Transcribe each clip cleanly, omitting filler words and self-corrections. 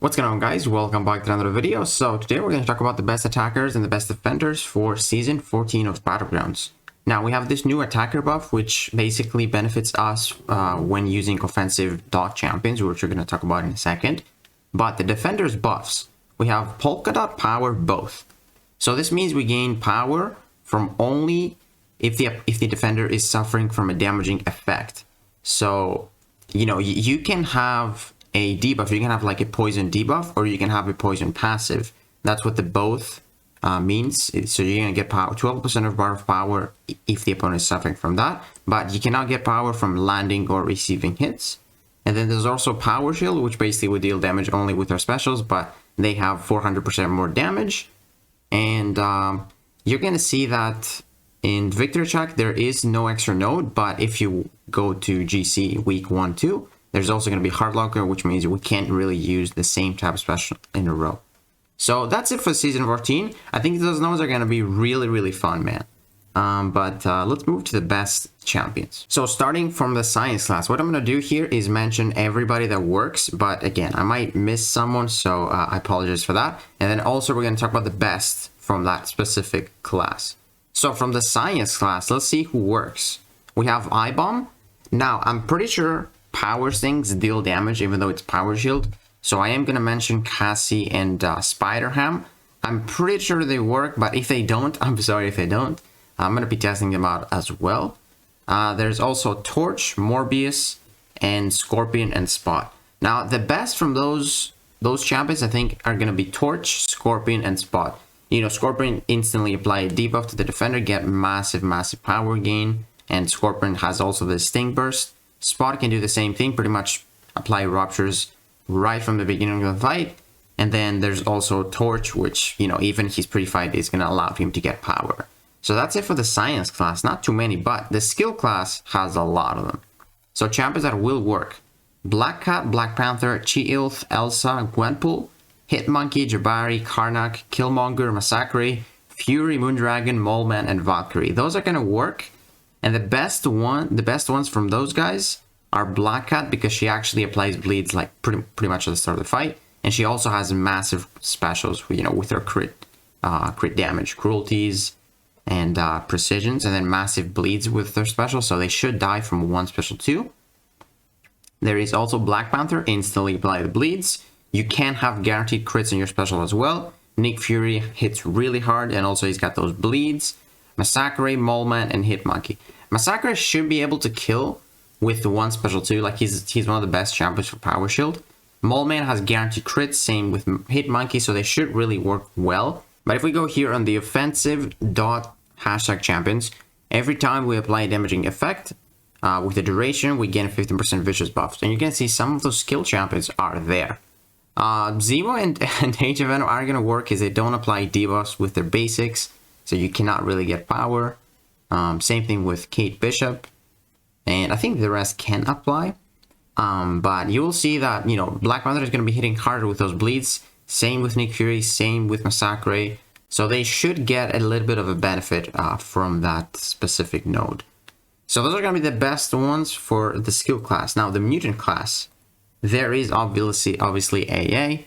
What's going on, guys? Welcome back to another video. So today we're going to talk about the best attackers and the best defenders for season 14 of Battlegrounds. Now we have this new attacker buff which basically benefits us when using offensive dot champions, which we're going to talk about in a second. But the defenders buffs, we have polka dot power both. So this means we gain power from only if the defender is suffering from a damaging effect. So you can have a debuff, you can have like a poison debuff, or you can have a poison passive. That's what the both means. So you're gonna get power, 12% of bar of power if the opponent is suffering from that, but you cannot get power from landing or receiving hits. And then there's also power shield, which basically would deal damage only with their specials, but they have 400% more damage. And you're gonna see that in Victory Check there is no extra node, but if you go to GC week 1-2, there's also going to be Hard Locker, which means we can't really use the same type of special in a row. So that's it for season 14. I think those nodes are going to be really fun, man. But let's move to the best champions. So starting from the science class, what I'm going to do here is mention everybody that works. But again, I might miss someone, so I apologize for that. And then also we're going to talk about the best from that specific class. So from the science class, let's see who works. We have I-Bomb. Now, I'm pretty sure power things deal damage even though it's power shield, so I am going to mention Cassie and Spider-Ham. I'm pretty sure they work, but if they don't, I'm sorry if they don't. I'm going to be testing them out as well. There's also Torch, Morbius, and Scorpion and Spot. Now the best from those champions I think are going to be Torch, Scorpion, and Spot. Scorpion instantly apply a debuff to the defender, get massive power gain, and Scorpion has also the Sting Burst. Spot can do the same thing, pretty much apply ruptures right from the beginning of the fight. And then there's also Torch, which, even his pre-fight is going to allow him to get power. So that's it for the science class. Not too many, but the skill class has a lot of them. So champions that will work: Black Cat, Black Panther, Chi-Ilth, Elsa, Gwenpool, Hitmonkey, Jabari, Karnak, Killmonger, Massacre, Fury, Moondragon, Moleman, and Valkyrie. Those are going to work. And the best ones from those guys are Black Cat, because she actually applies bleeds like pretty much at the start of the fight, and she also has massive specials, with her crit damage, cruelties, and precisions, and then massive bleeds with their special, so they should die from one special too. There is also Black Panther, instantly apply the bleeds. You can have guaranteed crits in your special as well. Nick Fury hits really hard, and also he's got those bleeds. Massacre, Moleman, and Hitmonkey. Massacre should be able to kill with the one special too. Like he's one of the best champions for power shield. Moleman has guaranteed crits, same with Hitmonkey, so they should really work well. But if we go here on the offensive dot hashtag champions, every time we apply a damaging effect with the duration, we gain 15% vicious buffs. And you can see some of those skill champions are there. Zemo and Age of Venom are going to work, as they don't apply debuffs with their basics, so you cannot really get power. Same thing with Kate Bishop, and I think the rest can apply. But you will see that, Black Panther is going to be hitting harder with those bleeds. Same with Nick Fury, same with Massacre. So they should get a little bit of a benefit from that specific node. So those are going to be the best ones for the skill class. Now the mutant class, there is obviously AA.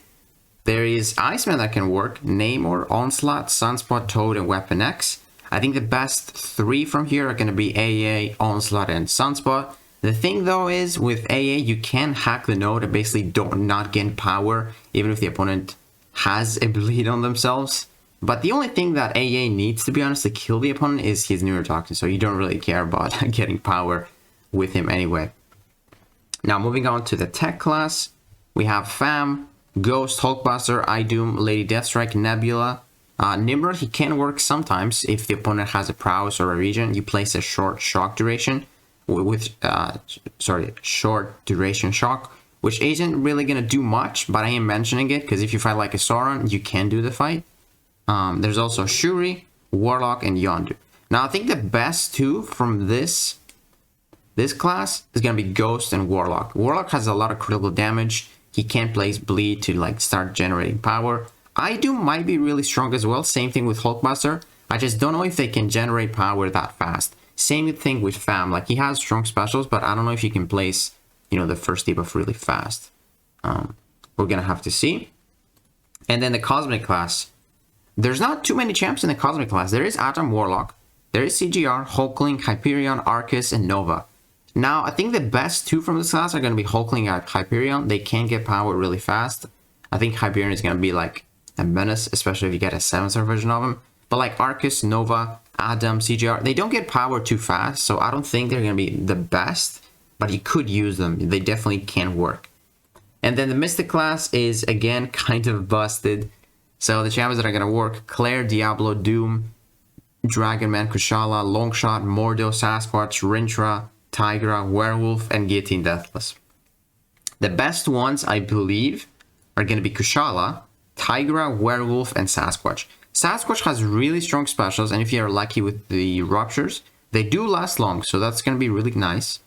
There is Iceman that can work, Namor, Onslaught, Sunspot, Toad, and Weapon X. I think the best three from here are going to be AA, Onslaught, and Sunspot. The thing though is, with AA, you can hack the node and basically not gain power, even if the opponent has a bleed on themselves. But the only thing that AA needs, to be honest, to kill the opponent is his neurotoxin, so you don't really care about getting power with him anyway. Now moving on to the tech class, we have Fam, Ghost, Hulkbuster, Idoom, Lady Deathstrike, Nebula. Nimrod, he can work sometimes if the opponent has a prowess or a regen. You place a short shock duration short duration shock, which isn't really going to do much, but I am mentioning it because if you fight like a Sauron, you can do the fight. There's also Shuri, Warlock, and Yondu. Now I think the best two from this class is going to be Ghost and Warlock. Warlock has a lot of critical damage. He can place bleed to start generating power. Idoom might be really strong as well. Same thing with Hulkbuster. I just don't know if they can generate power that fast. Same thing with Fam. He has strong specials, but I don't know if you can place, the first debuff really fast. we're gonna have to see. And then the Cosmic class. There's not too many champs in the Cosmic class. There is Atom Warlock, there is CGR, Hulkling, Hyperion, Arcus, and Nova. Now, I think the best two from this class are going to be Hulkling and Hyperion. They can get power really fast. I think Hyperion is going to be like a menace, especially if you get a 7-star version of him. But like Arcus, Nova, Adam, CGR, they don't get power too fast, so I don't think they're going to be the best, but you could use them. They definitely can work. And then the Mystic class is, again, kind of busted. So the champions that are going to work: Claire, Diablo, Doom, Dragonman, Kushala, Longshot, Mordo, Sasquatch, Rintra, Tigra, Werewolf, and Guillotine Deathless. The best ones, I believe, are going to be Kushala, Tigra, Werewolf, and Sasquatch. Sasquatch has really strong specials, and if you're lucky with the Ruptures, they do last long, so that's going to be really nice.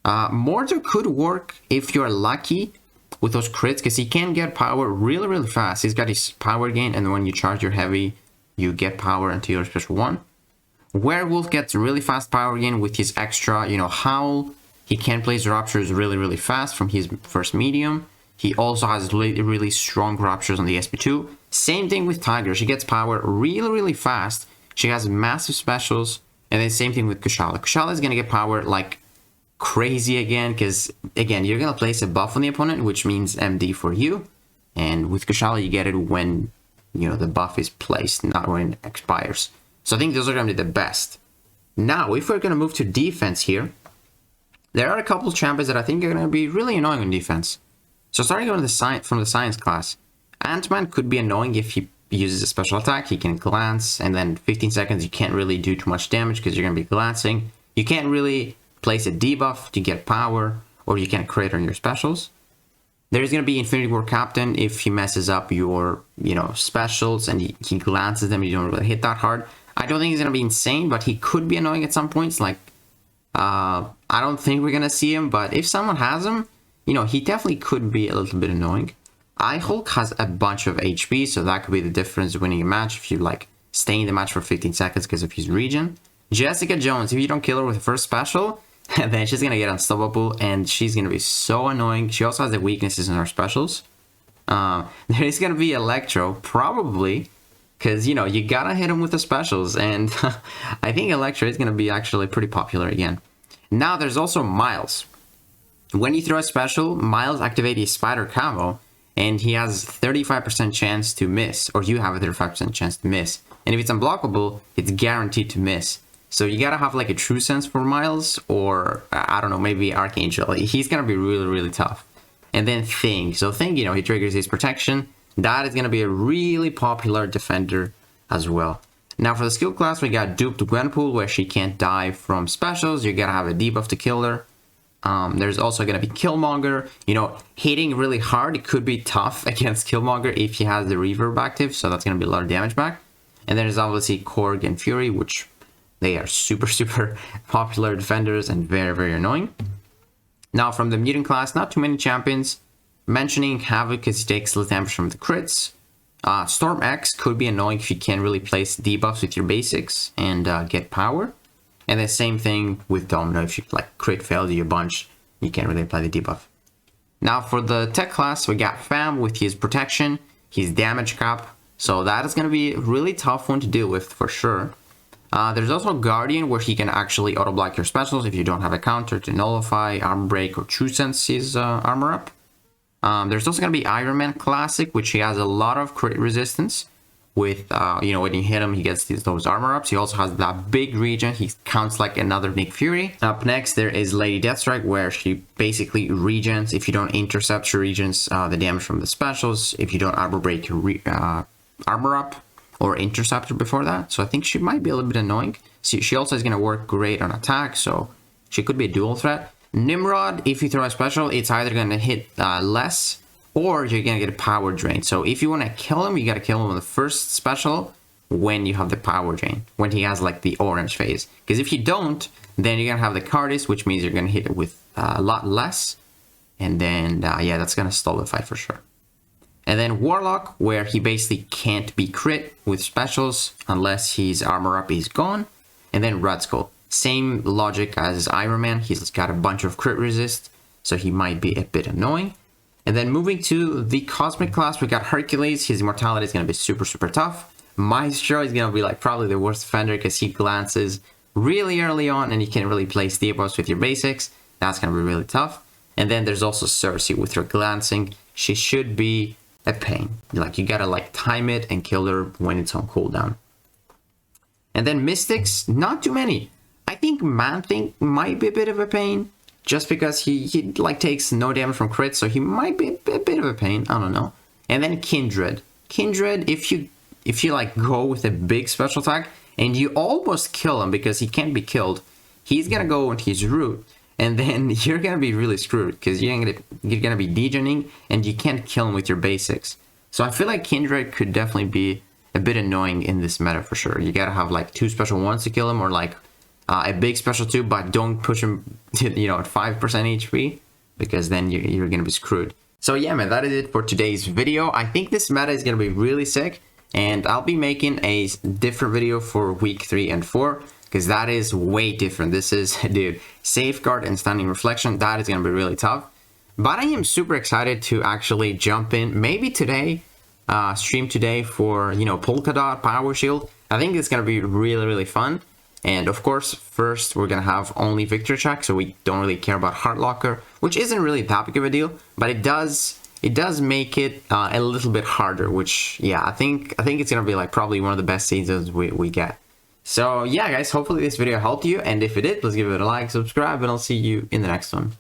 Mordo could work if you're lucky with those crits, because he can get power really, really fast. He's got his power gain, and when you charge your heavy, you get power until your special 1. Werewolf gets really fast power gain with his extra, Howl. He can place Ruptures really, really fast from his first medium. He also has really, really strong Ruptures on the SP2. Same thing with Tiger. She gets power really, really fast. She has massive specials. And then same thing with Kushala. Kushala is going to get power like crazy again, because, again, you're going to place a buff on the opponent, which means MD for you. And with Kushala, you get it when, the buff is placed, not when it expires. So I think those are going to be the best. Now, if we're going to move to defense here, there are a couple champions that I think are going to be really annoying on defense. So starting from the Science class, Ant-Man could be annoying if he uses a special attack. He can glance, and then 15 seconds you can't really do too much damage because you're going to be glancing. You can't really place a debuff to get power, or you can't crit on your specials. There's going to be Infinity War Captain if he messes up your, specials and he glances them, you don't really hit that hard. I don't think he's going to be insane, but he could be annoying at some points. Like, I don't think we're going to see him, but if someone has him, he definitely could be a little bit annoying. iHulk has a bunch of HP, so that could be the difference winning a match if you, stay in the match for 15 seconds because of his regen. Jessica Jones, if you don't kill her with the first special, then she's going to get unstoppable, and she's going to be so annoying. She also has the weaknesses in her specials. There is going to be Electro, probably, because, you gotta hit him with the specials, and I think Electro is going to be actually pretty popular again. Now, there's also Miles. When you throw a special, Miles activates his Spider Camo, and he has 35% chance to miss, or you have a 35% chance to miss. And if it's unblockable, it's guaranteed to miss. So you gotta have, a True Sense for Miles, or, I don't know, maybe Archangel. He's gonna be really, really tough. And then Thing. So Thing, he triggers his protection. That is going to be a really popular defender as well. Now for the skill class, we got Duped Gwenpool, where she can't die from specials. You got to have a debuff to kill her. There's also going to be Killmonger. Hitting really hard, it could be tough against Killmonger if he has the reverb active. So that's going to be a lot of damage back. And there's obviously Korg and Fury, which they are super, super popular defenders and very, very annoying. Now from the mutant class, not too many champions. Mentioning Havoc because he takes little damage from the crits. Storm X could be annoying if you can't really place debuffs with your basics and get power. And the same thing with Domino. If you crit fail you a bunch, you can't really apply the debuff. Now for the tech class, we got Fam with his protection, his damage cap. So that is going to be a really tough one to deal with for sure. There's also Guardian, where he can actually auto block your specials if you don't have a counter to nullify, armor break, or True Sense his armor up. There's also going to be Iron Man Classic, which he has a lot of crit resistance with, when you hit him, he gets those armor ups. He also has that big regen. He counts like another Nick Fury. Up next, there is Lady Deathstrike, where she basically regens. If you don't intercept, she regens the damage from the specials. If you don't armor break your armor up or interceptor before that. So I think she might be a little bit annoying. She also is going to work great on attack, so she could be a dual threat. Nimrod, if you throw a special, it's either going to hit less or you're going to get a power drain. So if you want to kill him, you got to kill him on the first special when you have the power drain, when he has the orange phase. Because if you don't, then you're going to have the Cardis, which means you're going to hit it with a lot less. And then, yeah, that's going to stall the fight for sure. And then Warlock, where he basically can't be crit with specials unless his armor up is gone. And then Red Skull. Same logic as Iron Man. He's got a bunch of crit resist, so he might be a bit annoying. And then moving to the Cosmic class, we got Hercules. His immortality is going to be super, super tough. Maestro is going to be like probably the worst defender because he glances really early on and you can't really place debuffs with your basics. That's going to be really tough. And then there's also Cersei with her glancing. She should be a pain. Like, you got to like time it and kill her when it's on cooldown. And then Mystics, not too many. I think Man-Thing might be a bit of a pain just because he like takes no damage from crits, so he might be a bit of a pain. I don't know. And then Kindred. Kindred, if you like go with a big special attack and you almost kill him because he can't be killed, he's gonna go into his root, and then you're gonna be really screwed because you're gonna be degening and you can't kill him with your basics. So I feel like Kindred could definitely be a bit annoying in this meta for sure. You gotta have like 2 special 1s to kill him, or like a big special 2, but don't push him to, you know, at 5% HP, because then you're gonna be screwed. So yeah, man, that is it for today's video. I think this meta is gonna be really sick, and I'll be making a different video for week 3 and 4, because that is way different. This is, dude, Safeguard and Stunning Reflection. That is gonna be really tough. But I am super excited to actually jump in, maybe today, stream today for, you know, Polka Dot, Power Shield. I think it's gonna be really, really fun. And of course, first we're gonna have only Victory Check, so we don't really care about Heart Locker, which isn't really that big of a deal, but it does make it a little bit harder, which, yeah, I think it's gonna be like probably one of the best seasons we get. So yeah, guys, hopefully this video helped you, and if it did, please give it a like, subscribe, and I'll see you in the next one.